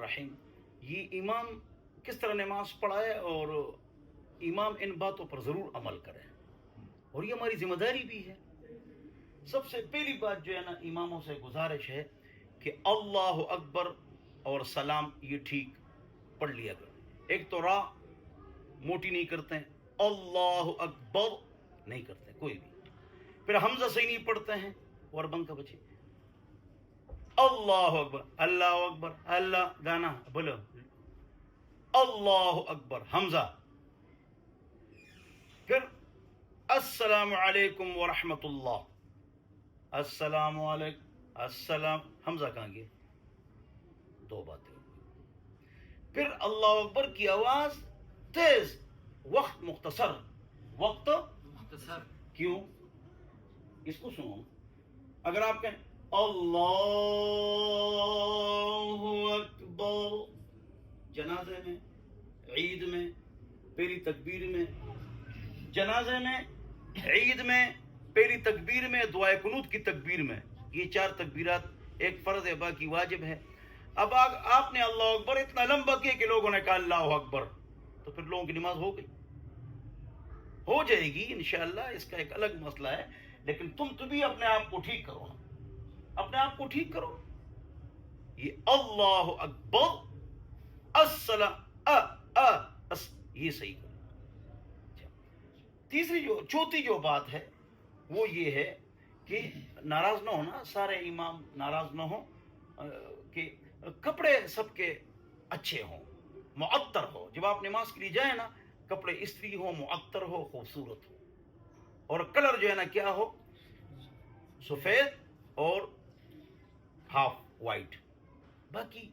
الرحیم. یہ امام کس طرح نماز پڑھائے اور امام ان باتوں پر ضرور عمل کرے اور یہ ہماری ذمہ داری بھی ہے. سب سے پہلی بات جو ہے نا اماموں سے گزارش ہے کہ اللہ اکبر اور سلام یہ ٹھیک پڑھ لیا کرو. ایک تو را موٹی نہیں کرتے ہیں, اللہ اکبر نہیں کرتے کوئی بھی. پھر حمزہ صحیح نہیں پڑھتے ہیں اور بند کا بچے اللہ اکبر, اللہ اکبر, اللہ گانا بولو اللہ اکبر حمزہ. پھر السلام علیکم ورحمۃ اللہ, السلام علیکم, السلام حمزہ کہاں گئے؟ دو باتیں. پھر اللہ اکبر کی آواز تیز, وقت مختصر, وقت مختصر. کیوں؟ اس کو سنو. اگر آپ کہیں اللہ اکبر جنازے میں, عید میں, پہلی تکبیر میں, جنازے میں, عید میں, پہلی تکبیر میں, دعائے قنوت کی تکبیر میں, یہ 4 تکبیرات ایک فرض ہے باقی واجب ہے. اب آپ نے اللہ اکبر اتنا لمبا کیا کہ لوگوں نے کہا اللہ اکبر, تو پھر لوگوں کی نماز ہو گئی, ہو جائے گی انشاءاللہ, اس کا ایک الگ مسئلہ ہے. لیکن تم بھی اپنے آپ کو ٹھیک کرو نا, اپنے آپ کو ٹھیک کرو. یہ اللہ اکبر السلام یہ صحیح کرو. چوتھی جو بات ہے وہ یہ ہے کہ ناراض نہ ہونا, سارے امام ناراض نہ ہو کہ کپڑے سب کے اچھے ہوں, معطر ہو. جب آپ نماز کے لیے جائیں نا, کپڑے استری ہو, معطر ہو, خوبصورت ہو, اور کلر جو ہے نا کیا ہو, سفید اور ہاف وائٹ. باقی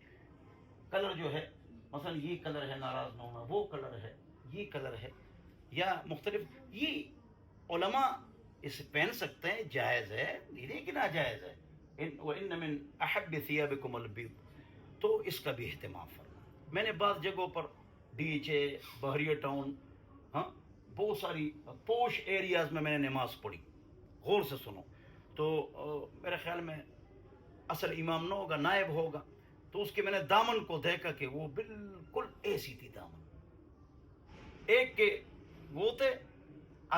کلر جو ہے مثلا یہ کلر ہے, ناراض نہ ہونا, وہ کلر ہے, یہ کلر ہے, یا مختلف, یہ علماء اسے پہن سکتے ہیں, جائز ہے, لیکن ناجائز ہے. وَإِنَّ مِنْ أَحَبِّ ثِيَابِكُمُ الْبِيضُ, تو اس کا بھی اہتمام فرما. میں نے بعض جگہوں پر DHA, بحریہ ٹاؤن, ہاں بہت ساری پوش ایریاز میں نے نماز پڑھی. غور سے سنو. تو میرے خیال میں اصل امام نہ ہوگا, نائب ہوگا, تو اس کے میں نے دامن کو دیکھا کہ وہ بالکل ایسی تھی دامن. ایک کے وہ تھے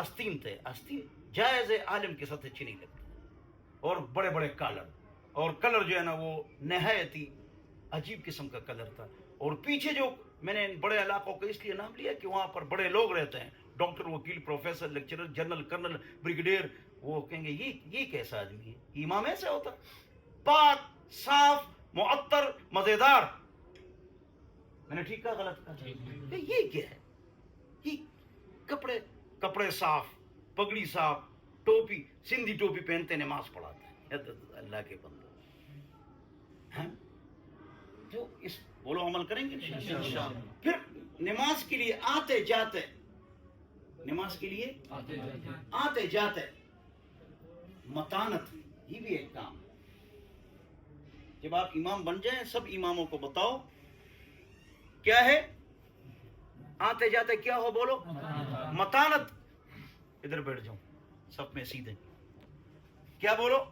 آستین تھے, آستین جائز ہے, عالم کے ساتھ اچھی نہیں لگتی, اور بڑے بڑے کالر, اور کلر جو ہے نا وہ نہایت ہی عجیب قسم کا کلر تھا. اور پیچھے جو میں نے ان بڑے علاقوں کا اس لیے نام لیا کہ وہاں پر بڑے لوگ رہتے ہیں, ڈاکٹر, وکیل, professor, lecturer, general, colonel, brigadier. وہ کہیں گے یہ کیسا آدمی ہے, امام ایسے ہوتا, پاک, صاف, معطر, مزیدار. میں نے ٹھیک کہا غلط کہا؟ یہ کیا ہے؟ یہ کپڑے صاف, پگڑی صاف, ٹوپی, سندھی ٹوپی پہنتے نماز پڑھاتے ہیں. اللہ کے بندو, جو اس بولو عمل کریں گے انشاءاللہ. پھر نماز کے لیے آتے جاتے, نماز کے لیے آتے جاتے متانت, یہ بھی ایک کام ہے. جب آپ امام بن جائیں, سب اماموں کو بتاؤ کیا ہے آتے جاتے, کیا ہو بولو متانت. ادھر بیٹھ جاؤں سب میں سیدھے, کیا بولو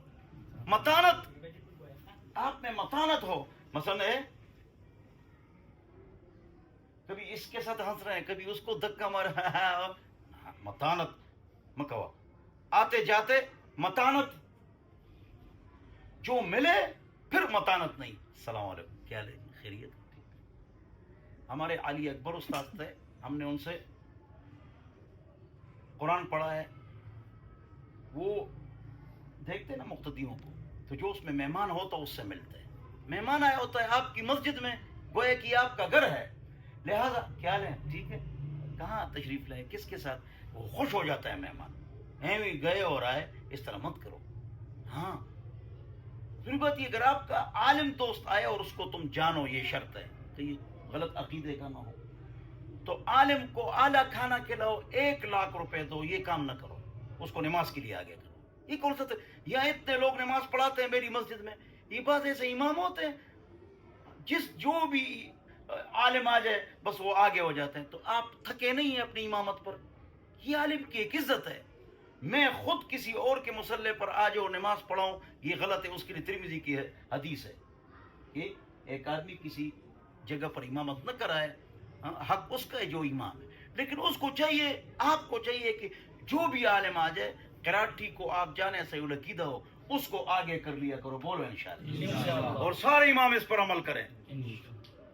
متانت. آپ میں متانت ہو. مثلا ہے کبھی اس کے ساتھ ہنس رہے ہیں, کبھی اس کو دھکا مار, متانت مکوا. آتے جاتے متانت, جو ملے پھر متانت نہیں. السلام علیکم, کیا لے, خیریت. ہمارے علی اکبر استاد تھے, ہم نے ان سے قرآن پڑھا ہے. وہ دیکھتے نا مقتدیوں کو, تو جو اس میں مہمان ہوتا اس سے ملتے ہیں. مہمان آیا ہوتا ہے آپ کی مسجد میں, گویا کہ آپ کا گھر ہے, لہذا کیا لیں, ٹھیک ہے, کہاں تشریف لائے, کس کے ساتھ, وہ خوش ہو جاتا ہے مہمان. گئے اور آئے, اس طرح مت کرو. ہاں پھر بات یہ, اگر آپ کا عالم دوست آئے اور اس کو تم جانو, یہ شرط ہے, تو یہ غلط عقیدے کا نہ ہو. تو عالم کو اعلیٰ کھانا کھلاؤ, 1,00,000 روپے دو, یہ کام نہ کرو. اس کو نماز کے لیے آگے کرو. یہ کون سا, یا اتنے لوگ نماز پڑھاتے ہیں میری مسجد میں, یہ بات ایسے امام ہوتے ہیں, جو بھی عالم آ جائے بس وہ آگے ہو جاتے ہیں. تو آپ تھکے نہیں ہیں اپنی امامت پر. یہ عالم کی ایک عزت ہے. میں خود کسی اور کے مصلے پر آ جاؤ نماز پڑھاؤں, یہ غلط ہے. اس کے لیے ترمذی کی حدیث ہے کہ ایک آدمی کسی جگہ پر امامت نہ کرائے. حق اس کا ہے جو امام ہے, لیکن اس کو چاہیے, آپ کو چاہیے کہ جو بھی عالم آ جائے قراءت ٹھیک ہو, آپ جانے صحیح العقیدہ ہو, اس کو آگے کر لیا کرو. بولو انشاءاللہ. اور سارے امام اس پر عمل کریں,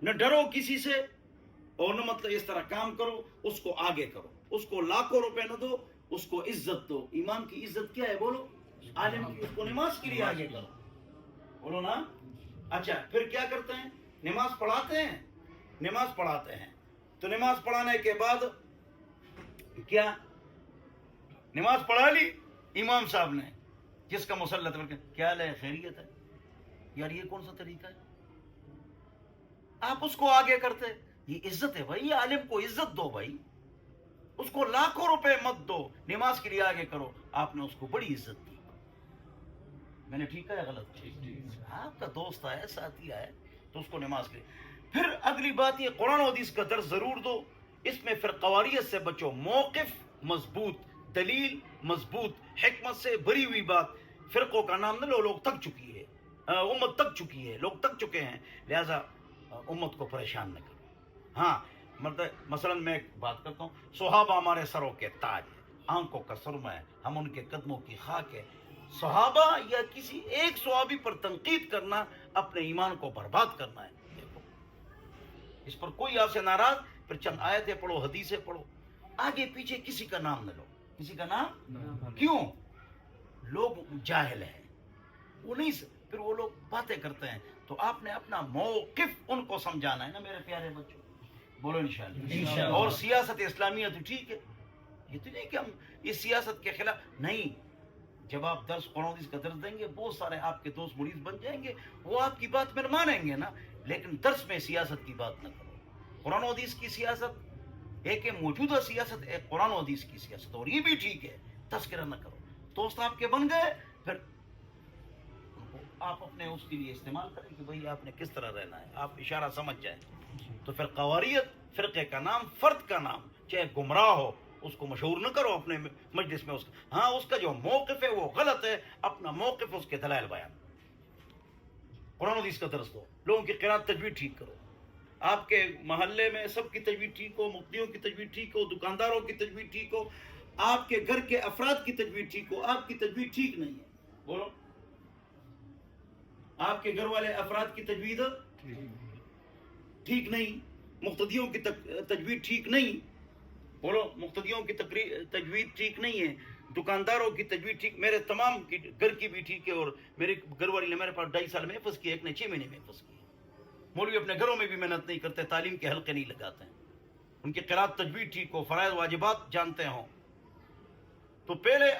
نہ ڈرو کسی سے, اور نہ مطلب اس طرح کام کرو, اس کو آگے کرو, اس کو لاکھوں روپے نہ دو, اس کو عزت دو. امام کی عزت کیا ہے بولو, عالم کی, اس کو نماز کے لیے آگے کرو. بولو نا. اچھا پھر کیا کرتے ہیں, نماز پڑھاتے ہیں, نماز پڑھاتے ہیں, تو نماز پڑھانے کے بعد کیا, نماز پڑھا لی امام صاحب نے, جس کا مسلط کیا لے, خیریت ہے یار, یہ کون سا طریقہ ہے, آپ اس کو آگے کرتے. یہ عزت ہے بھائی, عالم کو عزت دو بھائی, اس کو لاکھوں روپے مت دو, نماز کے لیے آگے کرو. آپ نے اس کو بڑی عزت دی. میں نے ٹھیک ہے غلط؟ آپ کا دوست آئے, ساتھی آئے, تو اس کو نماز کے. پھر اگلی بات یہ, قرآن و حدیث کا درس ضرور دو, اس میں پھر قواریت سے بچو. موقف مضبوط, دلیل مضبوط, حکمت سے بری ہوئی بات. فرقوں کا نام نہ لو, لوگ تک چکی ہے, امت تک چکی ہے, لوگ تک چکے ہیں, لہذا امت کو پریشان نہ کرو. ہاں مثلا میں ایک بات کرتا ہوں, صحابہ ہمارے سروں کے تاج ہے, آنکھوں کا سرما ہے, ہم ان کے قدموں کی خاک ہے. صحابہ یا کسی ایک صحابی پر تنقید کرنا اپنے ایمان کو برباد کرنا ہے. دیکھو اس پر کوئی آپ سے ناراض, پھر چند آیتیں پڑھو, حدیثیں پڑھو, آگے پیچھے کسی کا نام نہ لو. کسی کا نام کیوں؟ لوگ جاہل ہیں, وہ نہیں, پھر وہ لوگ باتیں کرتے ہیں, تو آپ نے اپنا موقف ان کو سمجھانا ہے نا میرے پیارے بچوں. بولو انشاءاللہ. اور سیاست اسلامیہ تو ٹھیک ہے, یہ تو نہیں کہ ہم اس سیاست کے خلاف نہیں. جب آپ درس قرآن حدیث کا درس دیں گے, بہت سارے آپ کے دوست مریض بن جائیں گے, وہ آپ کی بات میں مانیں گے نا, لیکن درس میں سیاست کی بات نہ کرو. قرآن و حدیث کی سیاست ایک ہے, موجودہ سیاست ایک قرآن و حدیث کی سیاست, اور یہ بھی ٹھیک ہے, تذکرہ نہ کرو. دوست آپ کے بن گئے, پھر آپ اپنے اس کے لیے استعمال کریں کہ بھئی آپ نے کس طرح رہنا ہے, آپ اشارہ سمجھ جائیں. تو پھر قواریت, فرقے کا نام, فرد کا نام, چاہے گمراہ ہو, اس کو مشہور نہ کرو اپنے مجلس میں. اس کا, ہاں اس کا جو موقف ہے وہ غلط ہے, اپنا موقف اس کے دلائل بیان. قرآن حدیث کا درس دو, لوگوں کی قرات تجوید ٹھیک کرو. آپ کے محلے میں سب کی تجوید ٹھیک ہو, مفتیوں کی تجوید ٹھیک ہو, دکانداروں کی تجوید ٹھیک ہو, آپ کے گھر کے افراد کی تجوید ٹھیک ہو. آپ کی تجوید ٹھیک نہیں ہے, بولو, آپ کے گھر والے افراد کی تجوید ٹھیک نہیں, مقتدیوں کی تجوید ٹھیک نہیں, بولو, مقتدیوں کی تجوید ٹھیک نہیں ہے, دکانداروں کی تجوید ٹھیک, میرے تمام کی گھر کی بھی ٹھیک ہے, اور میرے گھر والی نے میرے پاس 2.5 سال میں حفظ کیا, ایک نے 6 مہینے میں حفظ کیا. مولوی اپنے گھروں میں بھی محنت نہیں کرتے, تعلیم کے حلقے نہیں لگاتے ہیں, ان کی قرات تجوید ٹھیک ہو, فرائض واجبات جانتے ہوں. تو پہلے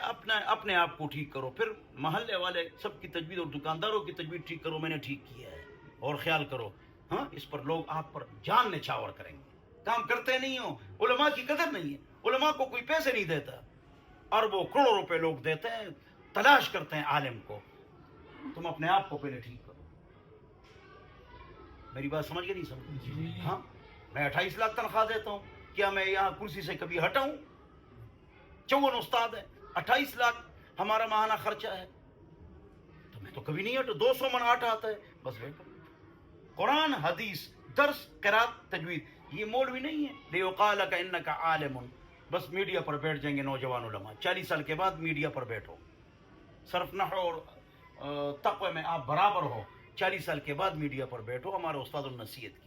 اپنے آپ کو ٹھیک کرو, پھر محلے والے سب کی تجوید اور دکانداروں کی تجوید ٹھیک کرو, میں نے ٹھیک کیا ہے, اور خیال کرو. ہاں اس پر لوگ آپ پر جان نچھاور کریں گے, کام کرتے نہیں ہو. علماء کی قدر نہیں ہے, علماء کو کوئی پیسے نہیں دیتا, اربوں کروڑوں روپے لوگ دیتے ہیں, تلاش کرتے ہیں عالم کو. تم اپنے آپ کو پہلے ٹھیک کرو. میری بات سمجھ کے نہیں سمجھ؟ ہاں میں 28 لاکھ تنخواہ دیتا ہوں, کیا میں یہاں کرسی سے کبھی ہٹاؤں؟ 54 استاد ہے, 28 لاکھ ہمارا ماہانہ خرچہ ہے, تو میں تو کبھی نہیں ہٹا. 200 من آٹا آتا ہے, بس بیٹھو. قرآن حدیث درس قرات تجوید, یہ مولوی نہیں ہے. لیقال لک انک عالم, بس میڈیا پر بیٹھ جائیں گے نوجوان علماء. 40 سال کے بعد میڈیا پر بیٹھو, صرف نحو اور تقوی میں آپ برابر ہو, 40 سال کے بعد میڈیا پر بیٹھو, ہمارے استاد النصیحت کیجیے.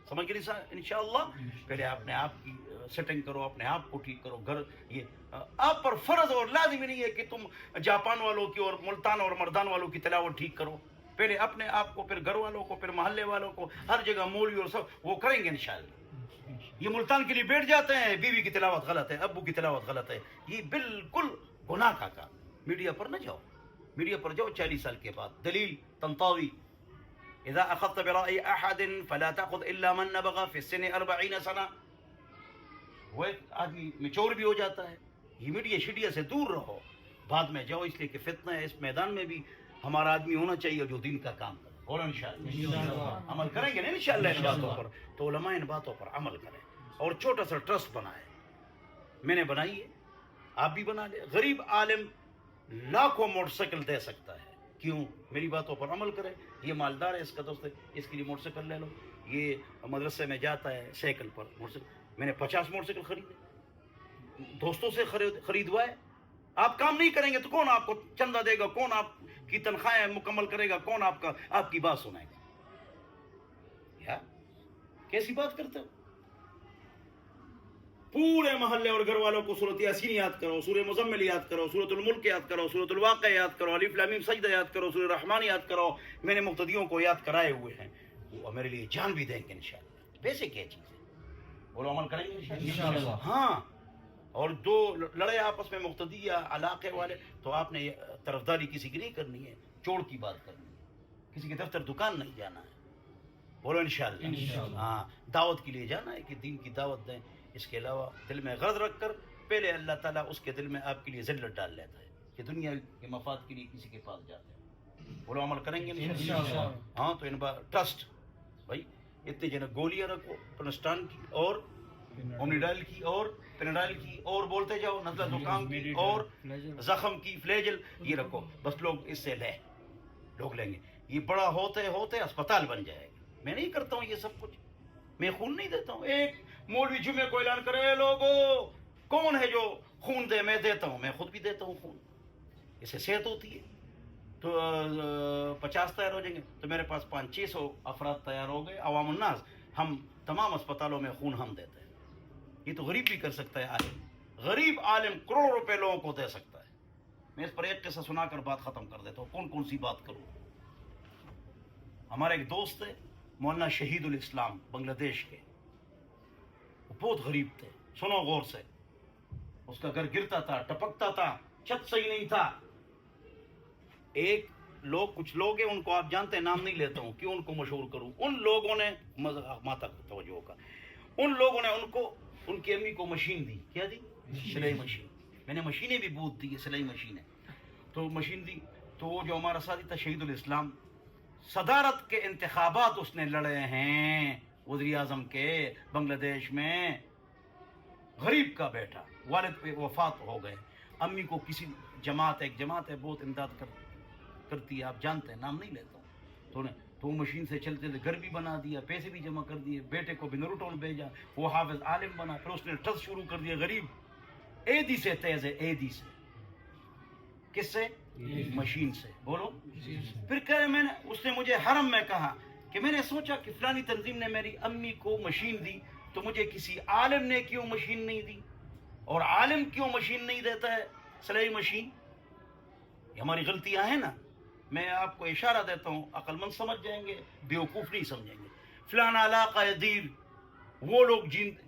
سمجھ گئے انشاءاللہ. پہلے اپنے آپ کی سیٹنگ کرو, اپنے آپ کو ٹھیک کرو. گھر یہ آپ پر فرض اور لازمی نہیں ہے کہ تم جاپان والوں کی اور ملتان اور مردان والوں کی تلاوت ٹھیک کرو. پہلے اپنے آپ کو, پھر گھر والوں کو, پھر محلے والوں کو, ہر جگہ مولوی اور سب وہ کریں گے انشاءاللہ. یہ ملتان کے لیے بیٹھ جاتے ہیں, بیوی کی تلاوت غلط ہے, ابو کی تلاوت غلط ہے, یہ بالکل گناہ کا کام. میڈیا پر نہ جاؤ, میڈیا پر جاؤ 40 سال کے بعد. دلیل طنطاوی, اذا اخذت برأي احد فلا تاخذ الا من نبغ في السن 40 سنہ. وہ ایک آدمی میچور بھی ہو جاتا ہے. یہ میڈیا شیڈیا سے دور رہو, بعد میں جاؤ, اس لیے کہ فتنہ ہے. اس میدان میں بھی ہمارا آدمی ہونا چاہیے جو دین کا کام کرے. اور انشاءاللہ عمل کریں گے نا انشاءاللہ ان باتوں پر, تو علماء ان باتوں پر عمل کریں. اور چھوٹا سا ٹرسٹ بنائے, میں نے بنائی ہے, آپ بھی بنا لیں. غریب عالم لاکھوں موٹر سائیکل دے سکتا ہے, کیوں؟ میری باتوں پر عمل کرے. یہ مالدار ہے, اس کا دوست ہے, اس کے لیے موٹر سائیکل لے لو. یہ مدرسے میں جاتا ہے سائیکل پر، میں نے 50 موٹر سائیکل خریدے، دوستوں سے خریدوائے. آپ کام نہیں کریں گے تو کون آپ کو چندہ دے گا، کون آپ کی تنخواہیں مکمل کرے گا، کون آپ کی بات سنائے گا؟ یا کیسی بات کرتے ہو؟ پورے محلے اور گھر والوں کو سورۃ یاسین یاد کرو، سورہ مزمل یاد کرو، سورۃ الملک یاد کرو، سورۃ الواقع یاد کرو، الف لام میم سجدہ یاد کرو، سورہ رحمان یاد کرو. میں نے مقتدیوں کو یاد کرائے ہوئے ہیں، وہ میرے لیے جان بھی دیں گے انشاءاللہ. ویسے کیا چیز ہے، بولو عمل کریں گے انشاءاللہ. ہاں، اور دو لڑے آپس میں مقتدی یا علاقے والے تو آپ نے طرفداری کسی کی نہیں کرنی ہے، چوڑ کی بات کرنی ہے، کسی کے دفتر دکان نہیں جانا ہے. بولو انشاءاللہ. ہاں، دعوت کے لیے جانا ہے کہ دین کی دعوت دیں. اس کے علاوہ دل میں غرض رکھ کر پہلے اللہ تعالیٰ اس کے دل میں آپ کے لیے ذلت ڈال لیتا ہے کہ دنیا کے مفاد کے لیے کسی کے پاس جاتے ہیں. بولو عمل کریں گے انشاءاللہ. ہاں، تو ان بار ٹرسٹ بھائی اتنے جن گولیاں رکھو، پنسٹان کی اور اومنیڈائل کی اور پیناڈائل کی اور بولتے جاؤ، نزلہ زکام کی اور زخم کی فلیجل، یہ رکھو بس. لوگ اس سے لوگ لیں گے. یہ بڑا ہوتے ہوتے اسپتال بن جائے گا. میں نہیں کرتا ہوں یہ سب کچھ، میں خون نہیں دیتا ہوں. ایک مولوی جمعے کو اعلان کرے، لوگوں کون ہے جو خون دے؟ میں دیتا ہوں، میں خود بھی دیتا ہوں خون. اس سے صحت ہوتی ہے. تو 50 تیار ہو جائیں گے تو میرے پاس 500-600 افراد تیار ہو گئے، عوام الناس. ہم تمام اسپتالوں میں خون ہم دیتے ہیں. یہ تو غریب بھی کر سکتا ہے. عالم، غریب عالم کروڑوں روپے لوگوں کو دے سکتا ہے. میں اس پر ایک قصہ سنا کر بات ختم کر دیتا ہوں. کون سی بات کروں؟ ہمارے ایک دوست ہے مولانا شہید الاسلام، بنگلہ دیش کے. وہ بہت غریب تھے. سنو غور سے. اس کا گھر گرتا تھا، ٹپکتا تھا، چھت صحیح نہیں تھا. کچھ لوگ ہیں، ان کو آپ جانتے ہیں، نام نہیں لیتا ہوں کیوں ان کو مشہور کروں. ان لوگوں نے ماتا کو توجہ کا، ان لوگوں نے ان کی امی کو مشین دی. کیا دی؟ سلائی مشین. میں نے مشینیں بھی بہت دی، سلائی مشینیں. تو مشین دی. تو وہ جو ہمارا ساتھی تھا شہید الاسلام، صدارت کے انتخابات اس نے لڑے ہیں وزیر اعظم کے بنگلہ دیش میں. غریب کا بیٹا، والد پہ وفات ہو گئے. امی کو کسی ایک جماعت ہے بہت امداد کرتی ہے، آپ جانتے ہیں، نام نہیں لیتا ہوں. تو مشین سے چلتے تھے، گھر بھی بنا دیا، پیسے بھی جمع کر دیے، بیٹے کو بھی نروٹون بھیجا، وہ حافظ عالم بنا. پھر اس نے ٹرسٹ شروع کر دیا. غریب ایدی سے تیز ہے، ایدی سے. کس سے؟ مشین سے. بولو. پھر کہہ رہے اس نے مجھے حرم میں کہا کہ میں نے سوچا کہ فلانی تنظیم نے میری امی کو مشین دی تو مجھے کسی عالم نے کیوں مشین نہیں دی، اور عالم کیوں مشین نہیں دیتا ہے سلائی مشین؟ یہ ہماری غلطیاں ہیں نا. میں آپ کو اشارہ دیتا ہوں، عقل مند سمجھ جائیں گے، بیوقوف نہیں سمجھیں گے. فلانا علاقہ دیر، وہ لوگ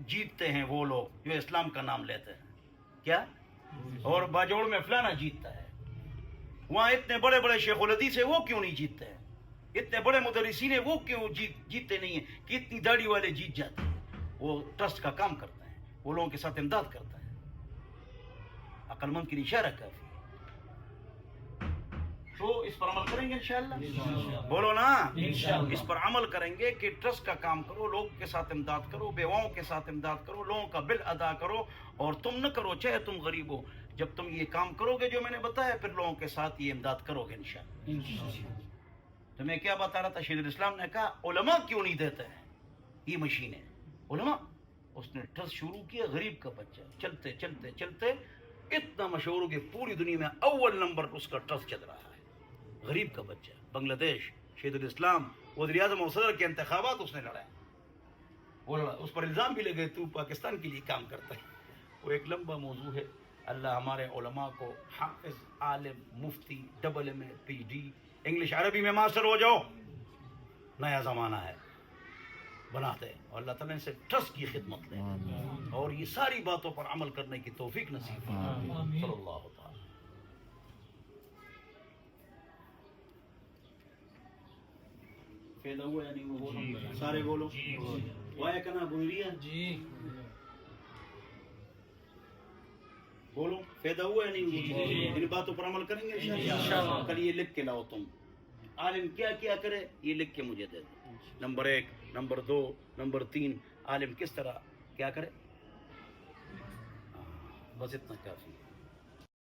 جیتتے ہیں، وہ لوگ جو اسلام کا نام لیتے ہیں. کیا؟ اور باجوڑ میں فلانا جیتتا ہے. وہاں اتنے بڑے بڑے شیخ الحدیث ہیں، وہ کیوں نہیں جیتتے ہیں؟ اتنے بڑے مدرسین ہیں، وہ کیوں جیتتے نہیں ہیں کہ اتنی داڑھی والے جیت جاتے ہیں؟ وہ ٹرسٹ کا کام کرتا ہے، وہ لوگوں کے ساتھ امداد کرتا ہے. عقل مند کے لیے اشارہ کافی. تو اس پر عمل کریں گے انشاءاللہ. بولو نا، اس پر عمل کریں گے کہ ٹرسٹ کا کام کرو، لوگوں کے ساتھ امداد کرو، بیواؤں کے ساتھ امداد کرو، لوگوں کا بل ادا کرو. اور تم نہ کرو چاہے تم غریب ہو. جب تم یہ کام کرو گے جو میں نے بتایا، پھر لوگوں کے ساتھ یہ امداد کرو گے انشاءاللہ. تو میں کیا بتا رہا تھا؟ شہید الاسلام نے کہا علماء کیوں نہیں دیتے ہیں یہ مشینیں؟ علماء. اس نے ٹرسٹ شروع کیا. غریب کا بچہ چلتے چلتے چلتے اتنا مشہور ہو کہ پوری دنیا میں اول نمبر اس کا ٹرسٹ چل رہا ہے. غریب کا بچہ، بنگلہ دیش. شہید الاسلام وزیر اعظم اور صدر کے انتخابات اس نے لڑائے. اس پر الزام بھی لگے تو پاکستان کے لیے کام کرتا ہے. وہ ایک لمبا موضوع ہے. اللہ ہمارے علماء کو حافظ، عالم، مفتی، ڈبل ایم اے، پی ڈی، انگلش عربی میں ماسٹر ہو جاؤ. نیا زمانہ ہے، بناتے ہیں. اور اللہ تعالیٰ سے ٹرسٹ کی خدمت لیں اور یہ ساری باتوں پر عمل کرنے کی توفیق نصیب فرمائے. صلی اللہ تعالی. فائدہ ہوا یا نہیں ہوا؟ سارے بولو. وایا کنا بولیے جی. بولو فائدہ ہوا یا نہیں ہوا؟ ان باتوں پر عمل کریں گے انشاءاللہ. کل یہ لکھ کے لاؤ. تم عالم کیا کیا کرے یہ لکھ کے مجھے دے دو. Number 1، number 2، number 3. عالم کس طرح کیا کرے، بس اتنا کافی.